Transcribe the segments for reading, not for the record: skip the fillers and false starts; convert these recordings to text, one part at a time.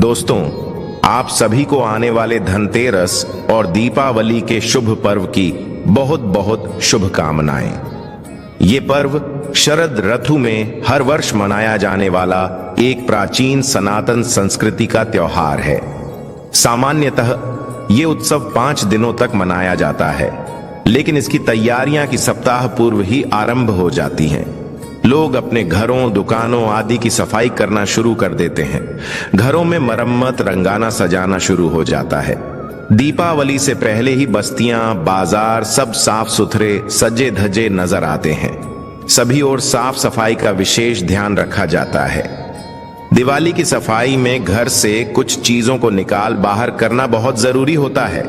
दोस्तों, आप सभी को आने वाले धनतेरस और दीपावली के शुभ पर्व की बहुत बहुत शुभकामनाएं। ये पर्व शरद ऋतु में हर वर्ष मनाया जाने वाला एक प्राचीन सनातन संस्कृति का त्योहार है। सामान्यतः ये उत्सव 5 दिनों तक मनाया जाता है, लेकिन इसकी तैयारियां की सप्ताह पूर्व ही आरंभ हो जाती हैं। लोग अपने घरों, दुकानों आदि की सफाई करना शुरू कर देते हैं। घरों में मरम्मत, रंगाना सजाना शुरू हो जाता है। दीपावली से पहले ही बस्तियां, बाजार सब साफ सुथरे, सजे धजे नजर आते हैं। सभी ओर साफ सफाई का विशेष ध्यान रखा जाता है। दिवाली की सफाई में घर से कुछ चीजों को निकाल बाहर करना बहुत जरूरी होता है।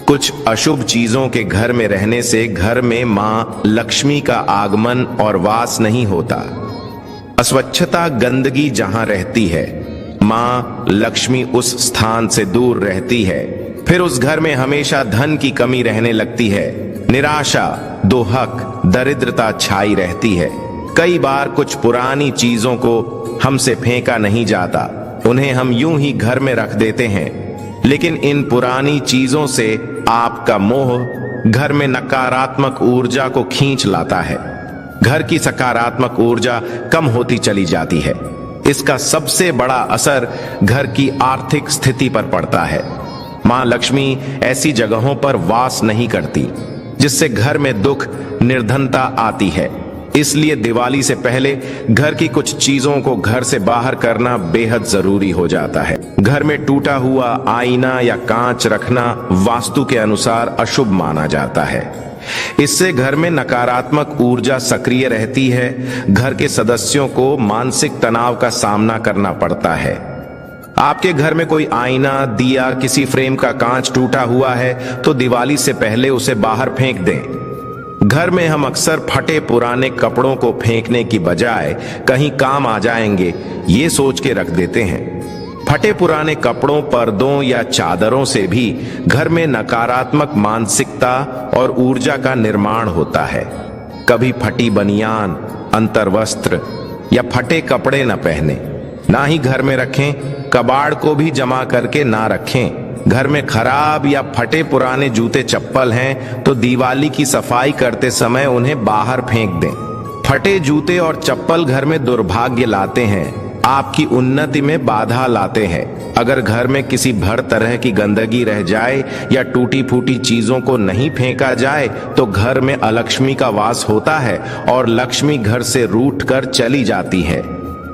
कुछ अशुभ चीजों के घर में रहने से घर में मां लक्ष्मी का आगमन और वास नहीं होता। अस्वच्छता, गंदगी जहां रहती है, मां लक्ष्मी उस स्थान से दूर रहती है। फिर उस घर में हमेशा धन की कमी रहने लगती है। निराशा, दुहक, दरिद्रता छाई रहती है। कई बार कुछ पुरानी चीजों को हमसे फेंका नहीं जाता, उन्हें हम यूं ही घर में रख देते हैं। लेकिन इन पुरानी चीजों से आपका मोह घर में नकारात्मक ऊर्जा को खींच लाता है। घर की सकारात्मक ऊर्जा कम होती चली जाती है। इसका सबसे बड़ा असर घर की आर्थिक स्थिति पर पड़ता है। मां लक्ष्मी ऐसी जगहों पर वास नहीं करती जिससे घर में दुख, निर्धनता आती है। इसलिए दिवाली से पहले घर की कुछ चीजों को घर से बाहर करना बेहद जरूरी हो जाता है। घर में टूटा हुआ आईना या कांच रखना वास्तु के अनुसार अशुभ माना जाता है। इससे घर में नकारात्मक ऊर्जा सक्रिय रहती है। घर के सदस्यों को मानसिक तनाव का सामना करना पड़ता है। आपके घर में कोई आईना, दिया, किसी फ्रेम का कांच टूटा हुआ है तो दिवाली से पहले उसे बाहर फेंक दें। घर में हम अक्सर फटे पुराने कपड़ों को फेंकने की बजाय कहीं काम आ जाएंगे ये सोच के रख देते हैं। फटे पुराने कपड़ों, पर्दों या चादरों से भी घर में नकारात्मक मानसिकता और ऊर्जा का निर्माण होता है। कभी फटी बनियान, अंतर्वस्त्र या फटे कपड़े न पहने, ना ही घर में रखें। कबाड़ को भी जमा करके ना रखें। घर में खराब या फटे पुराने जूते चप्पल हैं तो दिवाली की सफाई करते समय उन्हें बाहर फेंक दें। फटे जूते और चप्पल घर में दुर्भाग्य लाते हैं, आपकी उन्नति में बाधा लाते हैं। अगर घर में किसी भर तरह की गंदगी रह जाए या टूटी फूटी चीजों को नहीं फेंका जाए तो घर में अलक्ष्मी का वास होता है और लक्ष्मी घर से रूठ कर चली जाती है।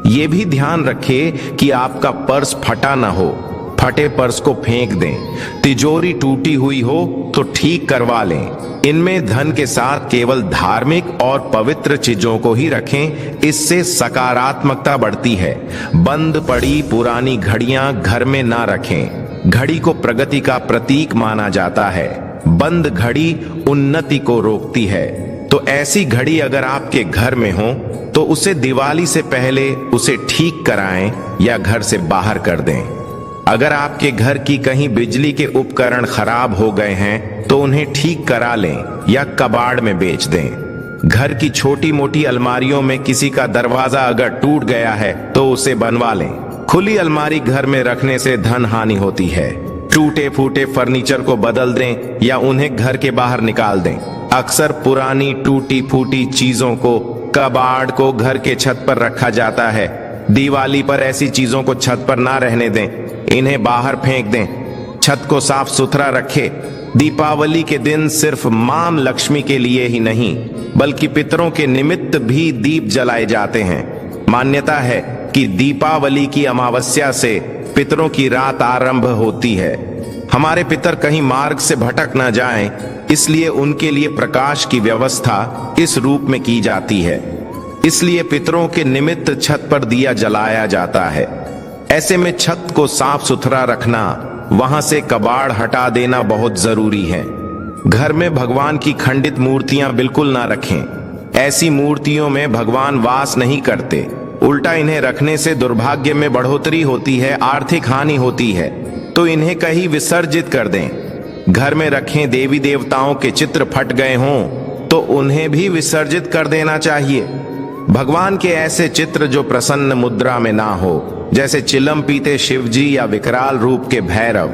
ये भी ध्यान रखें कि आपका पर्स फटा ना हो। फटे पर्स को फेंक दें। तिजोरी टूटी हुई हो तो ठीक करवा लें। इनमें धन के साथ केवल धार्मिक और पवित्र चीजों को ही रखें, इससे सकारात्मकता बढ़ती है। बंद पड़ी पुरानी घड़ियां घर में ना रखें। घड़ी को प्रगति का प्रतीक माना जाता है। बंद घड़ी उन्नति को रोकती है। तो ऐसी घड़ी अगर आपके घर में हो तो उसे दिवाली से पहले उसे ठीक कराएं या घर से बाहर कर दें। अगर आपके घर की कहीं बिजली के उपकरण खराब हो गए हैं तो उन्हें ठीक करा लें या कबाड़ में बेच दें। घर की छोटी मोटी अलमारियों में किसी का दरवाजा अगर टूट गया है तो उसे बनवा लें। खुली अलमारी घर में रखने से धन हानि होती है। टूटे फूटे फर्नीचर को बदल दें या उन्हें घर के बाहर निकाल दें। अक्सर पुरानी टूटी फूटी चीजों को, कबाड़ को घर के छत पर रखा जाता है। दिवाली पर ऐसी चीजों को छत पर ना रहने दें, इन्हें बाहर फेंक दें। छत को साफ सुथरा रखें। दीपावली के दिन सिर्फ मां लक्ष्मी के लिए ही नहीं बल्कि पितरों के निमित्त भी दीप जलाए जाते हैं। मान्यता है कि दीपावली की अमावस्या से पितरों की रात आरंभ होती है। हमारे पितर कहीं मार्ग से भटक न जाएं, इसलिए उनके लिए प्रकाश की व्यवस्था इस रूप में की जाती है। इसलिए पितरों के निमित्त छत पर दिया जलाया जाता है। ऐसे में छत को साफ सुथरा रखना, वहां से कबाड़ हटा देना बहुत जरूरी है। घर में भगवान की खंडित मूर्तियां बिल्कुल ना रखें। ऐसी मूर्तियों में भगवान वास नहीं करते। उल्टा इन्हें रखने से दुर्भाग्य में बढ़ोतरी होती है, आर्थिक हानि होती है। तो इन्हें कहीं विसर्जित कर दें। घर में रखें देवी देवताओं के चित्र फट गए हों तो उन्हें भी विसर्जित कर देना चाहिए। भगवान के ऐसे चित्र जो प्रसन्न मुद्रा में ना हो, जैसे चिलम पीते शिवजी या विकराल रूप के भैरव,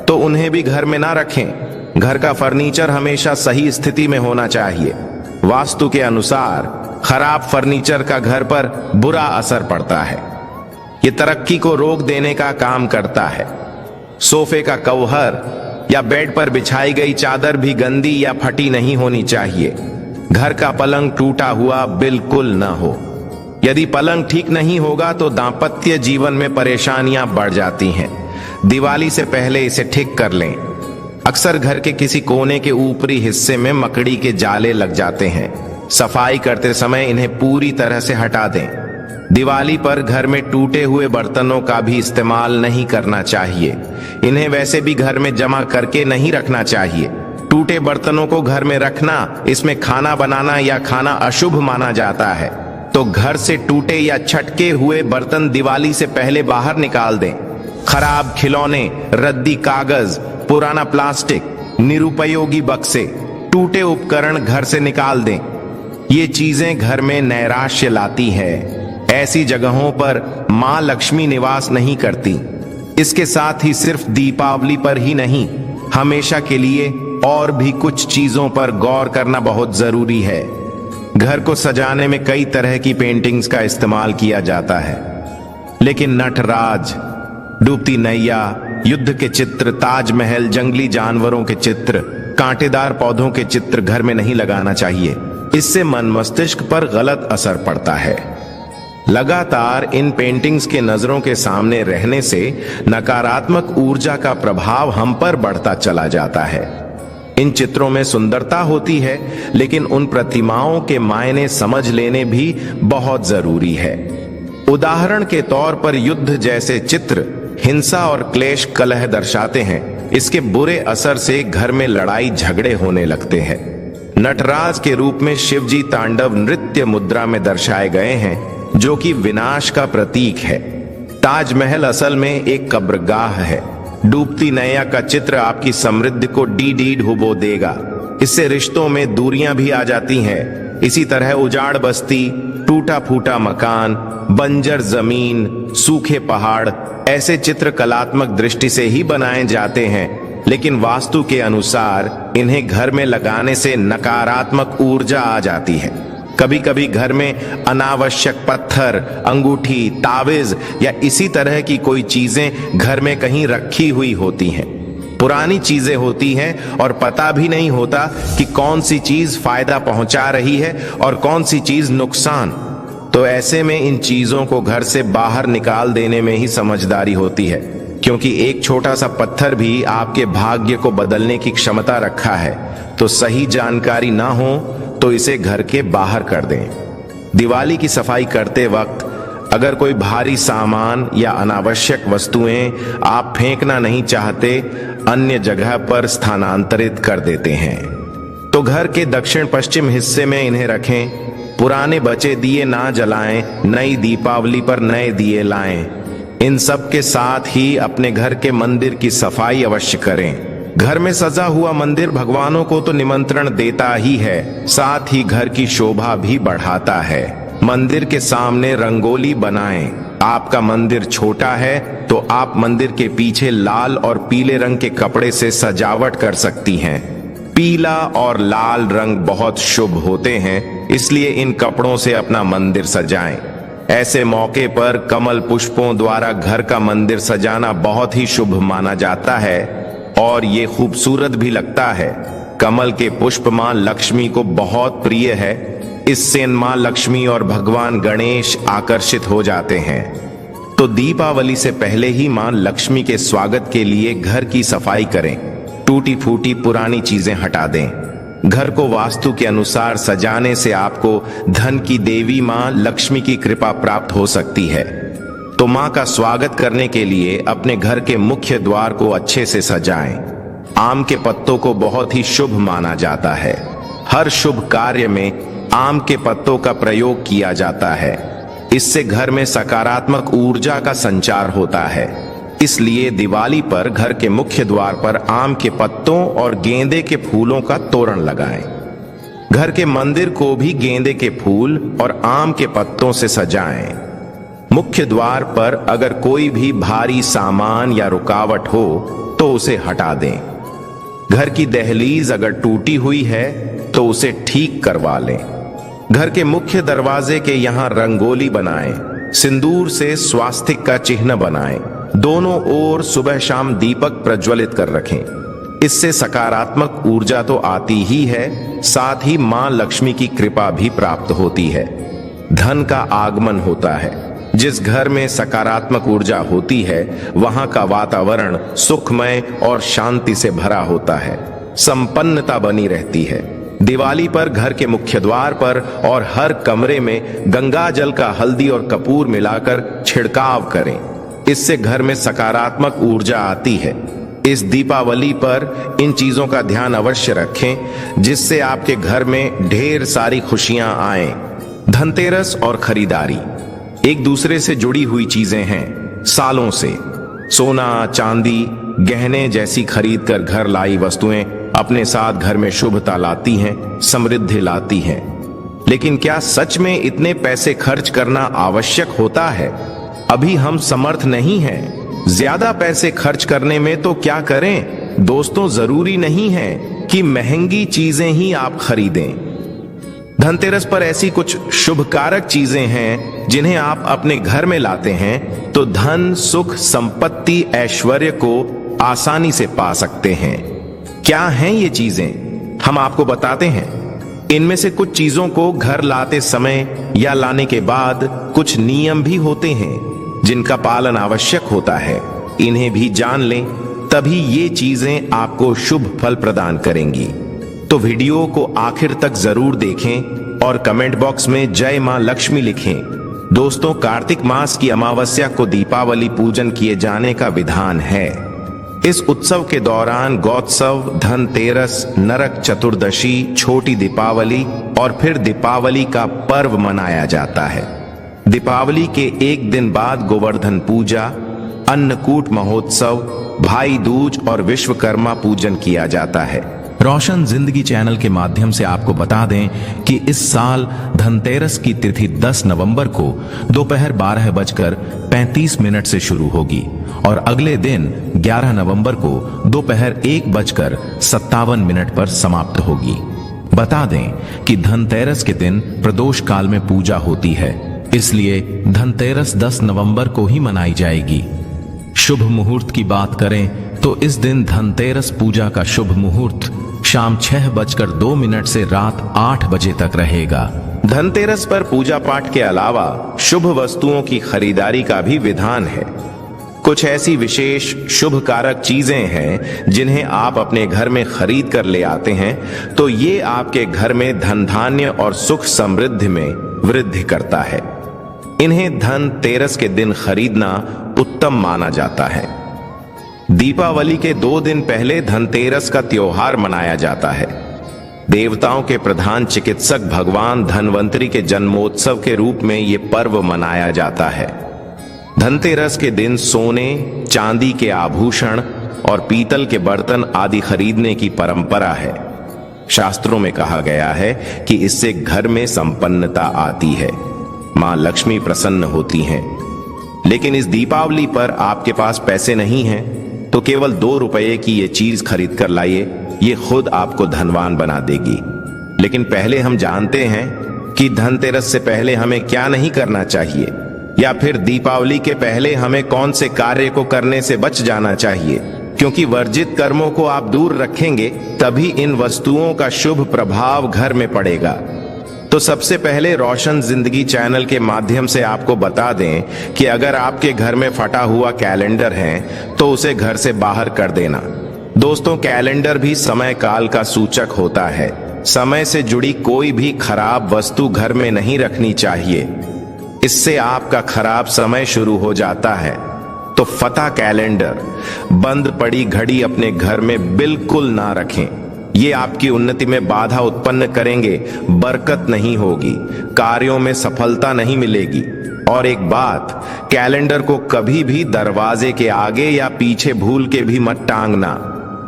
तो उन्हें भी घर में ना रखें। घर का फर्नीचर हमेशा सही स्थिति में होना चाहिए। वास्तु के अनुसार खराब फर्नीचर का घर पर बुरा असर पड़ता है। ये तरक्की को रोक देने का काम करता है। सोफे का कवर या बेड पर बिछाई गई चादर भी गंदी या फटी नहीं होनी चाहिए। घर का पलंग टूटा हुआ बिल्कुल न हो। यदि पलंग ठीक नहीं होगा तो दांपत्य जीवन में परेशानियां बढ़ जाती हैं। दिवाली से पहले इसे ठीक कर लें। अक्सर घर के किसी कोने के ऊपरी हिस्से में मकड़ी के जाले लग जाते हैं। सफाई करते समय इन्हें पूरी तरह से हटा दें। दिवाली पर घर में टूटे हुए बर्तनों का भी इस्तेमाल नहीं करना चाहिए। इन्हें वैसे भी घर में जमा करके नहीं रखना चाहिए। टूटे बर्तनों को घर में रखना, इसमें खाना बनाना या खाना अशुभ माना जाता है। तो घर से टूटे या छटके हुए बर्तन दिवाली से पहले बाहर निकाल दें। खराब खिलौने, रद्दी कागज, पुराना प्लास्टिक, निरुपयोगी बक्से, टूटे उपकरण घर से निकाल दें। ये चीजें घर में नैराश्य लाती है। ऐसी जगहों पर मां लक्ष्मी निवास नहीं करती। इसके साथ ही सिर्फ दीपावली पर ही नहीं, हमेशा के लिए और भी कुछ चीजों पर गौर करना बहुत जरूरी है। घर को सजाने में कई तरह की पेंटिंग्स का इस्तेमाल किया जाता है, लेकिन नटराज, डूबती नैया, युद्ध के चित्र, ताजमहल, जंगली जानवरों के चित्र, कांटेदार पौधों के चित्र घर में नहीं लगाना चाहिए। इससे मन मस्तिष्क पर गलत असर पड़ता है। लगातार इन पेंटिंग्स के नजरों के सामने रहने से नकारात्मक ऊर्जा का प्रभाव हम पर बढ़ता चला जाता है। इन चित्रों में सुंदरता होती है, लेकिन उन प्रतिमाओं के मायने समझ लेने भी बहुत जरूरी है। उदाहरण के तौर पर युद्ध जैसे चित्र हिंसा और क्लेश कलह दर्शाते हैं। इसके बुरे असर से घर में लड़ाई झगड़े होने लगते हैं। नटराज के रूप में शिवजी तांडव नृत्य मुद्रा में दर्शाए गए हैं, जो कि विनाश का प्रतीक है। ताजमहल असल में एक कब्रगाह है। डूबती नैया का चित्र आपकी समृद्धि को डी डुबो देगा। इससे रिश्तों में दूरियां भी आ जाती हैं। इसी तरह उजाड़ बस्ती, टूटा फूटा मकान, बंजर जमीन, सूखे पहाड़, ऐसे चित्र कलात्मक दृष्टि से ही बनाए जाते हैं, लेकिन वास्तु के अनुसार इन्हें घर में लगाने से नकारात्मक ऊर्जा आ जाती है। कभी कभी घर में अनावश्यक पत्थर, अंगूठी, ताविज या इसी तरह की कोई चीजें घर में कहीं रखी हुई होती हैं। पुरानी चीजें होती हैं और पता भी नहीं होता कि कौन सी चीज फायदा पहुंचा रही है और कौन सी चीज नुकसान। तो ऐसे में इन चीजों को घर से बाहर निकाल देने में ही समझदारी होती है, क्योंकि एक छोटा सा पत्थर भी आपके भाग्य को बदलने की क्षमता रखा है। तो सही जानकारी ना हो तो इसे घर के बाहर कर दें। दिवाली की सफाई करते वक्त अगर कोई भारी सामान या अनावश्यक वस्तुएं आप फेंकना नहीं चाहते, अन्य जगह पर स्थानांतरित कर देते हैं, तो घर के दक्षिण पश्चिम हिस्से में इन्हें रखें। पुराने बचे दिए ना जलाएं, नई दीपावली पर नए दिए लाएं। इन सब के साथ ही अपने घर के मंदिर की सफाई अवश्य करें। घर में सजा हुआ मंदिर भगवानों को तो निमंत्रण देता ही है, साथ ही घर की शोभा भी बढ़ाता है। मंदिर के सामने रंगोली बनाएं। आपका मंदिर छोटा है तो आप मंदिर के पीछे लाल और पीले रंग के कपड़े से सजावट कर सकती हैं। पीला और लाल रंग बहुत शुभ होते हैं, इसलिए इन कपड़ों से अपना मंदिर सजाएं। ऐसे मौके पर कमल पुष्पों द्वारा घर का मंदिर सजाना बहुत ही शुभ माना जाता है और ये खूबसूरत भी लगता है। कमल के पुष्प मां लक्ष्मी को बहुत प्रिय है। इससे मां लक्ष्मी और भगवान गणेश आकर्षित हो जाते हैं। तो दीपावली से पहले ही मां लक्ष्मी के स्वागत के लिए घर की सफाई करें। टूटी फूटी पुरानी चीजें हटा दें। घर को वास्तु के अनुसार सजाने से आपको धन की देवी मां लक्ष्मी की कृपा प्राप्त हो सकती है। तो मां का स्वागत करने के लिए अपने घर के मुख्य द्वार को अच्छे से सजाएं। आम के पत्तों को बहुत ही शुभ माना जाता है। हर शुभ कार्य में आम के पत्तों का प्रयोग किया जाता है। इससे घर में सकारात्मक ऊर्जा का संचार होता है। इसलिए दिवाली पर घर के मुख्य द्वार पर आम के पत्तों और गेंदे के फूलों का तोरण लगाएं। घर के मंदिर को भी गेंदे के फूल और आम के पत्तों से सजाएं। मुख्य द्वार पर अगर कोई भी भारी सामान या रुकावट हो तो उसे हटा दें। घर की दहलीज अगर टूटी हुई है तो उसे ठीक करवा लें। घर के मुख्य दरवाजे के यहां रंगोली बनाएं। सिंदूर से स्वास्तिक का चिन्ह बनाएं। दोनों ओर सुबह शाम दीपक प्रज्वलित कर रखें। इससे सकारात्मक ऊर्जा तो आती ही है, साथ ही मां लक्ष्मी की कृपा भी प्राप्त होती है। धन का आगमन होता है। जिस घर में सकारात्मक ऊर्जा होती है वहां का वातावरण सुखमय और शांति से भरा होता है। संपन्नता बनी रहती है। दिवाली पर घर के मुख्य द्वार पर और हर कमरे में गंगा जल का हल्दी और कपूर मिलाकर छिड़काव करें। इससे घर में सकारात्मक ऊर्जा आती है। इस दीपावली पर इन चीजों का ध्यान अवश्य रखें, जिससे आपके घर में ढेर सारी खुशियां आएं। धनतेरस और खरीदारी एक दूसरे से जुड़ी हुई चीजें हैं। सालों से सोना, चांदी, गहने जैसी खरीद कर घर लाई वस्तुएं अपने साथ घर में शुभता लाती हैं, समृद्धि लाती हैं। लेकिन क्या सच में इतने पैसे खर्च करना आवश्यक होता है? अभी हम समर्थ नहीं हैं। ज्यादा पैसे खर्च करने में तो क्या करें? दोस्तों, जरूरी नहीं है कि महंगी चीजें ही आप खरीदें। धनतेरस पर ऐसी कुछ शुभकारक चीजें हैं जिन्हें आप अपने घर में लाते हैं तो धन, सुख, संपत्ति, ऐश्वर्य को आसानी से पा सकते हैं। क्या हैं ये चीजें? हम आपको बताते हैं। इनमें से कुछ चीजों को घर लाते समय या लाने के बाद कुछ नियम भी होते हैं जिनका पालन आवश्यक होता है। इन्हें भी जान लें, तभी ये चीजें आपको शुभ फल प्रदान करेंगी। तो वीडियो को आखिर तक जरूर देखें और कमेंट बॉक्स में जय मां लक्ष्मी लिखें। दोस्तों, कार्तिक मास की अमावस्या को दीपावली पूजन किए जाने का विधान है। इस उत्सव के दौरान गौत्सव, धनतेरस, नरक चतुर्दशी, छोटी दीपावली और फिर दीपावली का पर्व मनाया जाता है। दीपावली के एक दिन बाद गोवर्धन पूजा, अन्नकूट महोत्सव, भाई दूज और विश्वकर्मा पूजन किया जाता है। रोशन जिंदगी चैनल के माध्यम से आपको बता दें कि इस साल धनतेरस की तिथि 10 नवंबर को दोपहर 12:35 से शुरू होगी और अगले दिन 11 नवंबर को दोपहर 1:57 पर समाप्त होगी। बता दें कि धनतेरस के दिन प्रदोष काल में पूजा होती है, इसलिए धनतेरस 10 नवंबर को ही मनाई जाएगी। शुभ मुहूर्त की बात करें तो इस दिन धनतेरस पूजा का शुभ मुहूर्त शाम 6:02 से रात 8 बजे तक रहेगा। धनतेरस पर पूजा पाठ के अलावा शुभ वस्तुओं की खरीदारी का भी विधान है। कुछ ऐसी विशेष शुभ कारक चीजें हैं जिन्हें आप अपने घर में खरीद कर ले आते हैं तो ये आपके घर में धन धान्य और सुख समृद्धि में वृद्धि करता है। इन्हें धनतेरस के दिन खरीदना उत्तम माना जाता है। दीपावली के 2 दिन पहले धनतेरस का त्योहार मनाया जाता है। देवताओं के प्रधान चिकित्सक भगवान धनवंतरी के जन्मोत्सव के रूप में ये पर्व मनाया जाता है। धनतेरस के दिन सोने, चांदी के आभूषण और पीतल के बर्तन आदि खरीदने की परंपरा है। शास्त्रों में कहा गया है कि इससे घर में संपन्नता आती है, मां लक्ष्मी प्रसन्न होती हैं। लेकिन इस दीपावली पर आपके पास पैसे नहीं हैं तो केवल 2 रुपये की ये चीज खरीद कर लाइए, ये खुद आपको धनवान बना देगी। लेकिन पहले हम जानते हैं कि धनतेरस से पहले हमें क्या नहीं करना चाहिए, या फिर दीपावली के पहले हमें कौन से कार्य को करने से बच जाना चाहिए, क्योंकि वर्जित कर्मों को आप दूर रखेंगे तभी इन वस्तुओं का शुभ प्रभाव घर में पड़ेगा। तो सबसे पहले रोशन जिंदगी चैनल के माध्यम से आपको बता दें कि अगर आपके घर में फटा हुआ कैलेंडर है तो उसे घर से बाहर कर देना। दोस्तों, कैलेंडर भी समय काल का सूचक होता है। समय से जुड़ी कोई भी खराब वस्तु घर में नहीं रखनी चाहिए, इससे आपका खराब समय शुरू हो जाता है। तो फटा कैलेंडर, बंद पड़ी घड़ी अपने घर में बिल्कुल ना रखें। ये आपकी उन्नति में बाधा उत्पन्न करेंगे, बरकत नहीं होगी, कार्यों में सफलता नहीं मिलेगी। और एक बात, कैलेंडर को कभी भी दरवाजे के आगे या पीछे भूल के भी मत टांगना।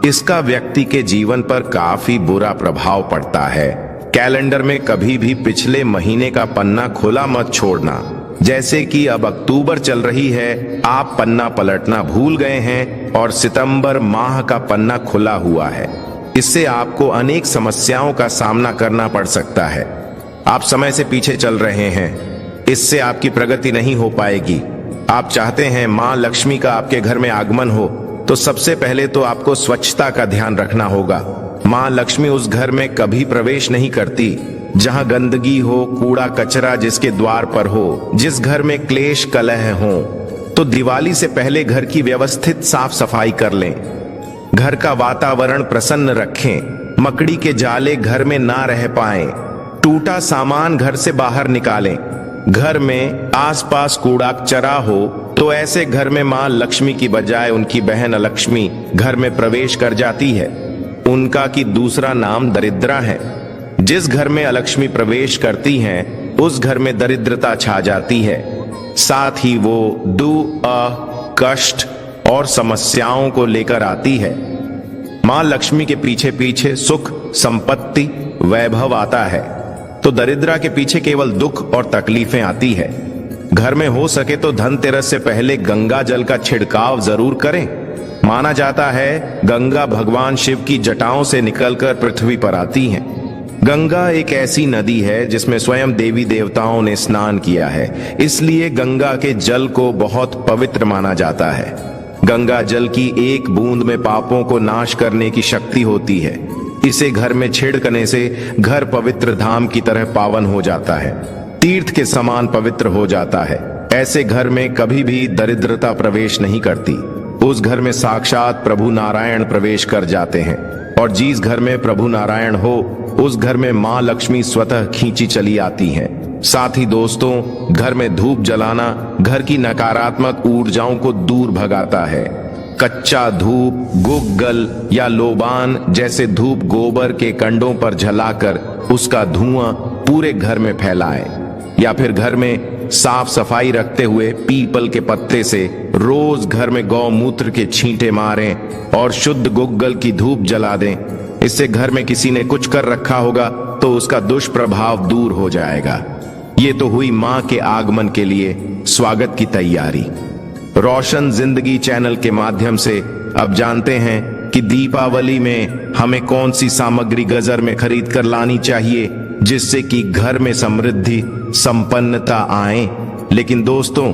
इसका व्यक्ति के जीवन पर काफी बुरा प्रभाव पड़ता है। कैलेंडर में कभी भी पिछले महीने का पन्ना खुला मत छोड़ना। जैसे कि अब अक्टूबर चल रही है, आप पन्ना पलटना भूल गए हैं और सितंबर माह का पन्ना खुला हुआ है। इससे आपको अनेक समस्याओं का सामना करना पड़ सकता है। आप समय से पीछे चल रहे हैं, इससे आपकी प्रगति नहीं हो पाएगी। आप चाहते हैं मां लक्ष्मी का आपके घर में आगमन हो, तो सबसे पहले तो आपको स्वच्छता का ध्यान रखना होगा। मां लक्ष्मी उस घर में कभी प्रवेश नहीं करती जहां गंदगी हो, कूड़ा कचरा जिसके द्वार पर हो, जिस घर में क्लेश कलह हो। तो दिवाली से पहले घर की व्यवस्थित साफ सफाई कर लें। घर का वातावरण प्रसन्न रखें। मकड़ी के जाले घर में ना रह पाएं। टूटा सामान घर से बाहर निकालें। घर में आसपास कूड़ा कचरा हो तो ऐसे घर में मां लक्ष्मी की बजाय उनकी बहन अलक्ष्मी घर में प्रवेश कर जाती है। उनका की दूसरा नाम दरिद्रा है। जिस घर में अलक्ष्मी प्रवेश करती हैं, उस घर में दरिद्रता छा जाती है। साथ ही वो कष्ट और समस्याओं को लेकर आती है। मां लक्ष्मी के पीछे पीछे सुख, संपत्ति, वैभव आता है, तो दरिद्रा के पीछे केवल दुख और तकलीफें आती है। घर में हो सके तो धनतेरस से पहले गंगा जल का छिड़काव जरूर करें। माना जाता है गंगा भगवान शिव की जटाओं से निकलकर पृथ्वी पर आती हैं। गंगा एक ऐसी नदी है जिसमें स्वयं देवी देवताओं ने स्नान किया है, इसलिए गंगा के जल को बहुत पवित्र माना जाता है। गंगा जल की एक बूंद में पापों को नाश करने की शक्ति होती है। इसे घर में छिड़कने से घर पवित्र धाम की तरह पावन हो जाता है, तीर्थ के समान पवित्र हो जाता है। ऐसे घर में कभी भी दरिद्रता प्रवेश नहीं करती। उस घर में साक्षात प्रभु नारायण प्रवेश कर जाते हैं, और जिस घर में प्रभु नारायण हो उस घर में मां लक्ष्मी स्वतः खींची चली आती हैं। साथ ही दोस्तों, घर में धूप जलाना घर की नकारात्मक ऊर्जाओं को दूर भगाता है। कच्चा धूप, गुग्गल या लोबान जैसे धूप गोबर के कंडों पर जलाकर उसका धुआं पूरे घर में फैलाएं, या फिर घर में साफ सफाई रखते हुए पीपल के पत्ते से रोज घर में गौमूत्र के छींटे मारें और शुद्ध गुग्गल की धूप जला दें। इससे घर में किसी ने कुछ कर रखा होगा तो उसका दुष्प्रभाव दूर हो जाएगा। ये तो हुई मां के आगमन के लिए स्वागत की तैयारी। रोशन जिंदगी चैनल के माध्यम से अब जानते हैं कि दीपावली में हमें कौन सी सामग्री गजर में खरीद कर लानी चाहिए जिससे कि घर में समृद्धि, संपन्नता आए। लेकिन दोस्तों,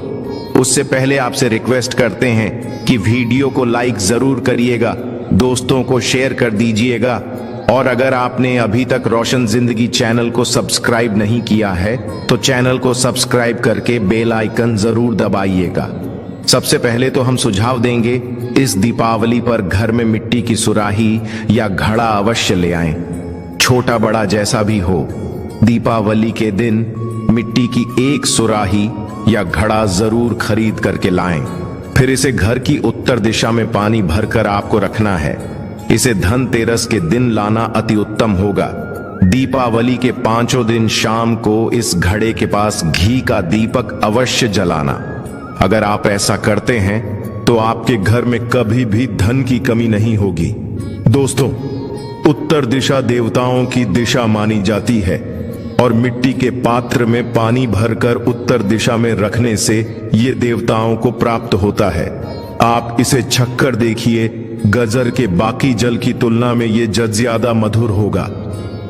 उससे पहले आपसे रिक्वेस्ट करते हैं कि वीडियो को लाइक जरूर करिएगा, दोस्तों को शेयर कर दीजिएगा, और अगर आपने अभी तक रोशन जिंदगी चैनल को सब्सक्राइब नहीं किया है तो चैनल को सब्सक्राइब करके बेल आइकन जरूर दबाइएगा। सबसे पहले तो हम सुझाव देंगे, इस दीपावली पर घर में मिट्टी की सुराही या घड़ा अवश्य ले आएं, छोटा बड़ा जैसा भी हो। दीपावली के दिन मिट्टी की एक सुराही या घड़ा जरूर खरीद करके लाएं। फिर इसे घर की उत्तर दिशा में पानी भरकर आपको रखना है। इसे धनतेरस के दिन लाना अति उत्तम होगा। दीपावली के 5 दिन शाम को इस घड़े के पास घी का दीपक अवश्य जलाना। अगर आप ऐसा करते हैं तो आपके घर में कभी भी धन की कमी नहीं होगी। दोस्तों, उत्तर दिशा देवताओं की दिशा मानी जाती है और मिट्टी के पात्र में पानी भरकर उत्तर दिशा में रखने से ये देवताओं को प्राप्त होता है। आप इसे छक्कर देखिए, गजर के बाकी जल की तुलना में ये जल ज्यादा मधुर होगा।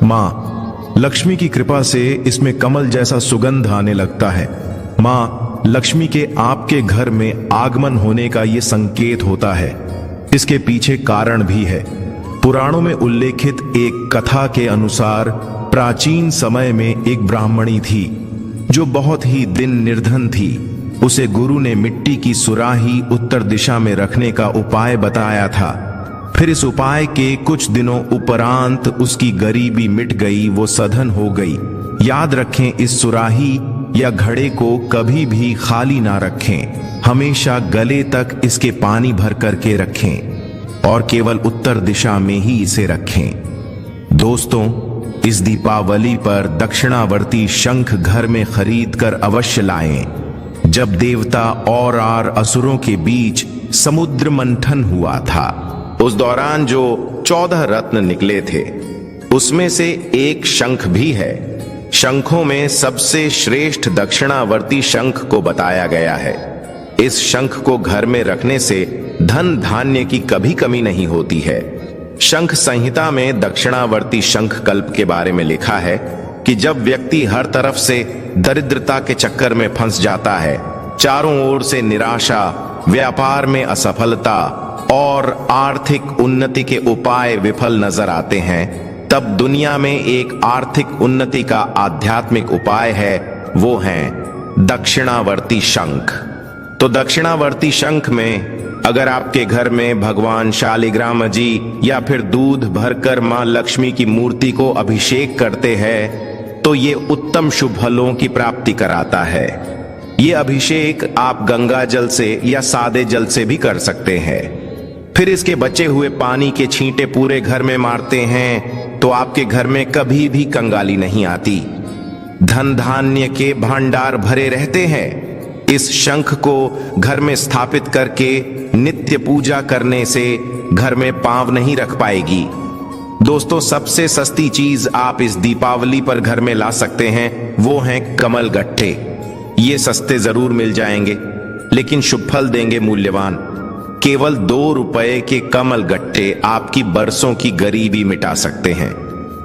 मां लक्ष्मी की कृपा से इसमें कमल जैसा सुगंध आने लगता है। मां लक्ष्मी के आपके घर में आगमन होने का ये संकेत होता है। इसके पीछे कारण भी है। पुराणों में उल्लेखित एक कथा के अनुसार प्राचीन समय में एक ब्राह्मणी थी जो बहुत ही दिन निर्धन थी। उसे गुरु ने मिट्टी की सुराही उत्तर दिशा में रखने का उपाय बताया था। फिर इस उपाय के कुछ दिनों उपरांत उसकी गरीबी मिट गई, वो सधन हो गई। याद रखें, इस सुराही या घड़े को कभी भी खाली ना रखें। हमेशा गले तक इसके पानी भर करके रखें और केवल उत्तर दिशा में ही इसे रखें। दोस्तों, इस दीपावली पर दक्षिणावर्ती शंख घर में खरीद कर अवश्य लाएं। जब देवता और असुरों के बीच समुद्र मंथन हुआ था, उस दौरान जो 14 रत्न निकले थे, उसमें से एक शंख भी है। शंखों में सबसे श्रेष्ठ दक्षिणावर्ती शंख को बताया गया है। इस शंख को घर में रखने से धन धान्य की कभी कमी नहीं होती है। शंख संहिता में दक्षिणावर्ती शंख कल्प के बारे में लिखा है कि जब व्यक्ति हर तरफ से दरिद्रता के चक्कर में फंस जाता है, चारों ओर से निराशा, व्यापार में असफलता और आर्थिक उन्नति के उपाय विफल नजर आते हैं, तब दुनिया में एक आर्थिक उन्नति का आध्यात्मिक उपाय है, वो है दक्षिणावर्ती शंख। तो दक्षिणावर्ती शंख में अगर आपके घर में भगवान शालिग्राम जी या फिर दूध भरकर मां लक्ष्मी की मूर्ति को अभिषेक करते हैं तो ये उत्तम शुभ फलों की प्राप्ति कराता है। ये अभिषेक आप गंगा जल से या सादे जल से भी कर सकते हैं। फिर इसके बचे हुए पानी के छींटे पूरे घर में मारते हैं तो आपके घर में कभी भी कंगाली नहीं आती, धन धान्य के भंडार भरे रहते हैं। इस शंख को घर में स्थापित करके नित्य पूजा करने से घर में पांव नहीं रख पाएगी। दोस्तों, सबसे सस्ती चीज आप इस दीपावली पर घर में ला सकते हैं, वो हैं कमल गट्टे। ये सस्ते जरूर मिल जाएंगे लेकिन शुभ फल देंगे मूल्यवान। केवल 2 रुपए के कमल गट्टे आपकी बरसों की गरीबी मिटा सकते हैं।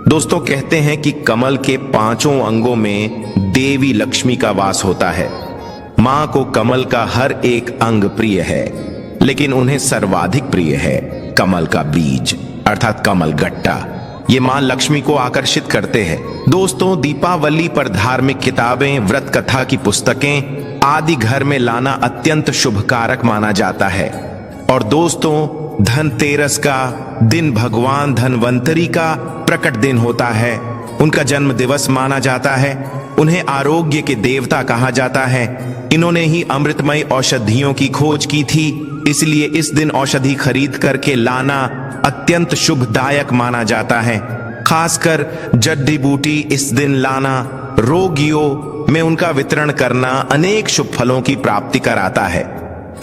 दोस्तों, कहते हैं कि कमल के 5 अंगों में देवी लक्ष्मी का वास होता है। मां को कमल का हर एक अंग प्रिय है, लेकिन उन्हें सर्वाधिक प्रिय है कमल का बीज अर्थात कमल गट्टा। ये मां लक्ष्मी को आकर्षित करते हैं। दोस्तों, दीपावली पर धार्मिक किताबें, व्रत कथा की पुस्तकें आदि घर में लाना अत्यंत शुभकारक माना जाता है। और दोस्तों, धनतेरस का दिन भगवान धनवंतरी का प्रकट दिन होता है। उनका जन्म दिवस माना जाता है। उन्हें आरोग्य के देवता कहा जाता है। इन्होंने ही अमृतमय औषधियों की खोज की थी, इसलिए इस दिन औषधि खरीद करके लाना अत्यंत शुभदायक माना जाता है। खासकर जड़ी बूटी इस दिन लाना, रोगियों में उनका वितरण करना अनेक शुभ फलों की प्राप्ति कराता है।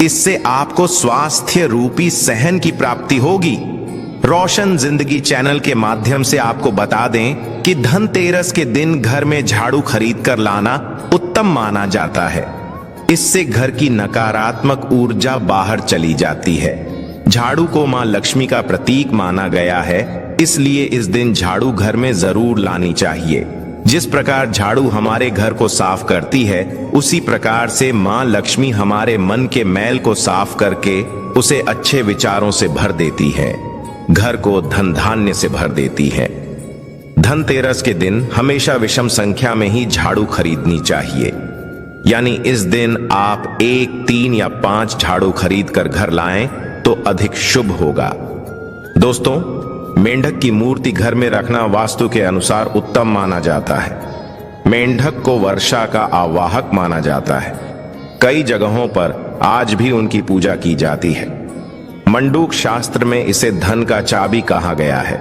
इससे आपको स्वास्थ्य रूपी सहन की प्राप्ति होगी। रोशन जिंदगी चैनल के माध्यम से आपको बता दें कि धनतेरस के दिन घर में झाड़ू खरीद कर लाना उत्तम माना जाता है। इससे घर की नकारात्मक ऊर्जा बाहर चली जाती है। झाड़ू को मां लक्ष्मी का प्रतीक माना गया है, इसलिए इस दिन झाड़ू घर में जरूर लानी चाहिए। जिस प्रकार झाड़ू हमारे घर को साफ करती है, उसी प्रकार से मां लक्ष्मी हमारे मन के मैल को साफ करके उसे अच्छे विचारों से भर देती है, घर को धन धान्य से भर देती है। धनतेरस के दिन हमेशा विषम संख्या में ही झाड़ू खरीदनी चाहिए, यानी इस दिन आप 1, 3 या 5 झाड़ू खरीद कर घर लाएं तो अधिक शुभ होगा। दोस्तों, मेंढक की मूर्ति घर में रखना वास्तु के अनुसार उत्तम माना जाता है। मेंढक को वर्षा का आवाहक माना जाता है। कई जगहों पर आज भी उनकी पूजा की जाती है। मंडूक शास्त्र में इसे धन का चाबी कहा गया है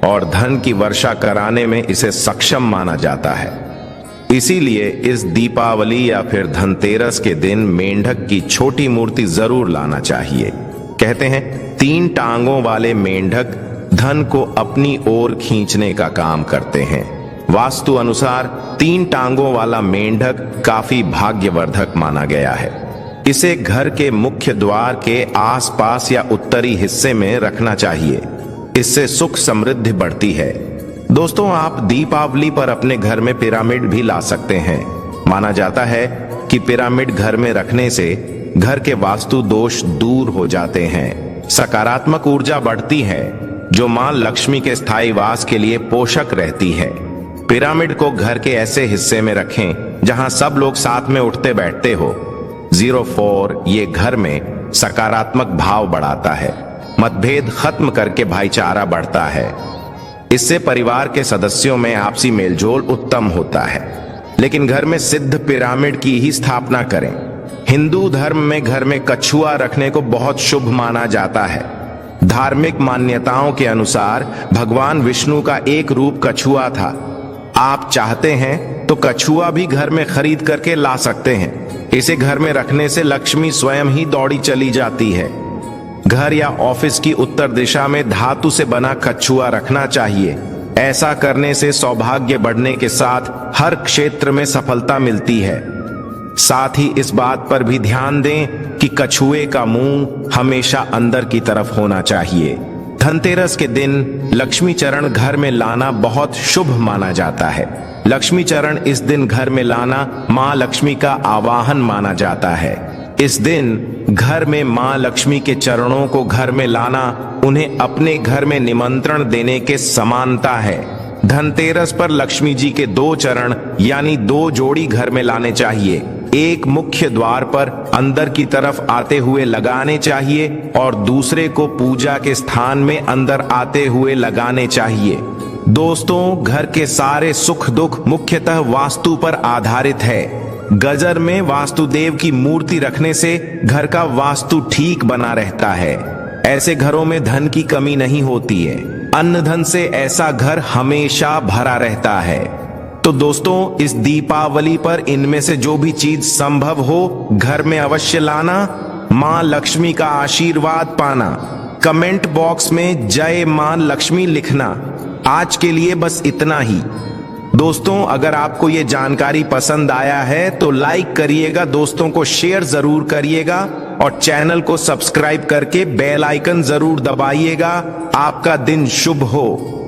और धन की वर्षा कराने में इसे सक्षम माना जाता है। इसीलिए इस दीपावली या फिर धनतेरस के दिन मेंढक की छोटी मूर्ति जरूर लाना चाहिए। कहते हैं 3 टांगों वाले मेंढक धन को अपनी ओर खींचने का काम करते हैं। वास्तु अनुसार 3 टांगों वाला मेंढक काफी भाग्यवर्धक माना गया है। इसे घर के मुख्य द्वार के आसपास या उत्तरी हिस्से में रखना चाहिए। इससे सुख समृद्धि बढ़ती है। दोस्तों, आप दीपावली पर अपने घर में पिरामिड भी ला सकते हैं। माना जाता है कि पिरामिड घर में रखने से घर के वास्तु दोष दूर हो जाते हैं, सकारात्मक ऊर्जा बढ़ती है, जो मां लक्ष्मी के स्थायी वास के लिए पोषक रहती है। पिरामिड को घर के ऐसे हिस्से में रखें जहां सब लोग साथ में उठते बैठते हो। 04 ये घर में सकारात्मक भाव बढ़ाता है, मतभेद खत्म करके भाईचारा बढ़ता है। इससे परिवार के सदस्यों में आपसी मेलजोल उत्तम होता है। लेकिन घर में सिद्ध पिरामिड की ही स्थापना करें। हिंदू धर्म में घर में कछुआ रखने को बहुत शुभ माना जाता है। धार्मिक मान्यताओं के अनुसार भगवान विष्णु का एक रूप कछुआ था। आप चाहते हैं तो कछुआ भी घर में खरीद करके ला सकते हैं। इसे घर में रखने से लक्ष्मी स्वयं ही दौड़ी चली जाती है। घर या ऑफिस की उत्तर दिशा में धातु से बना कछुआ रखना चाहिए। ऐसा करने से सौभाग्य बढ़ने के साथ हर क्षेत्र में सफलता मिलती है। साथ ही इस बात पर भी ध्यान दें कि कछुए का मुंह हमेशा अंदर की तरफ होना चाहिए। धनतेरस के दिन लक्ष्मी चरण घर में लाना बहुत शुभ माना जाता है। लक्ष्मी चरण इस दिन घर में लाना मां लक्ष्मी का आवाहन माना जाता है। इस दिन घर में मां लक्ष्मी के चरणों को घर में लाना उन्हें अपने घर में निमंत्रण देने के समानता है। धनतेरस पर लक्ष्मी जी के 2 चरण यानी 2 जोड़ी घर में लाने चाहिए। एक मुख्य द्वार पर अंदर की तरफ आते हुए लगाने चाहिए और दूसरे को पूजा के स्थान में अंदर आते हुए लगाने चाहिए। दोस्तों, घर के सारे सुख दुख मुख्यतः वास्तु पर आधारित है। गजर में वास्तुदेव की मूर्ति रखने से घर का वास्तु ठीक बना रहता है। ऐसे घरों में धन की कमी नहीं होती है। अन्न धन से ऐसा घर हमेशा भरा रहता है। तो दोस्तों, इस दीपावली पर इनमें से जो भी चीज संभव हो घर में अवश्य लाना, मां लक्ष्मी का आशीर्वाद पाना। कमेंट बॉक्स में जय मां लक्ष्मी लिखना। आज के लिए बस इतना ही। दोस्तों, अगर आपको ये जानकारी पसंद आया है तो लाइक करिएगा, दोस्तों को शेयर जरूर करिएगा और चैनल को सब्सक्राइब करके बेल आइकन जरूर दबाइएगा। आपका दिन शुभ हो।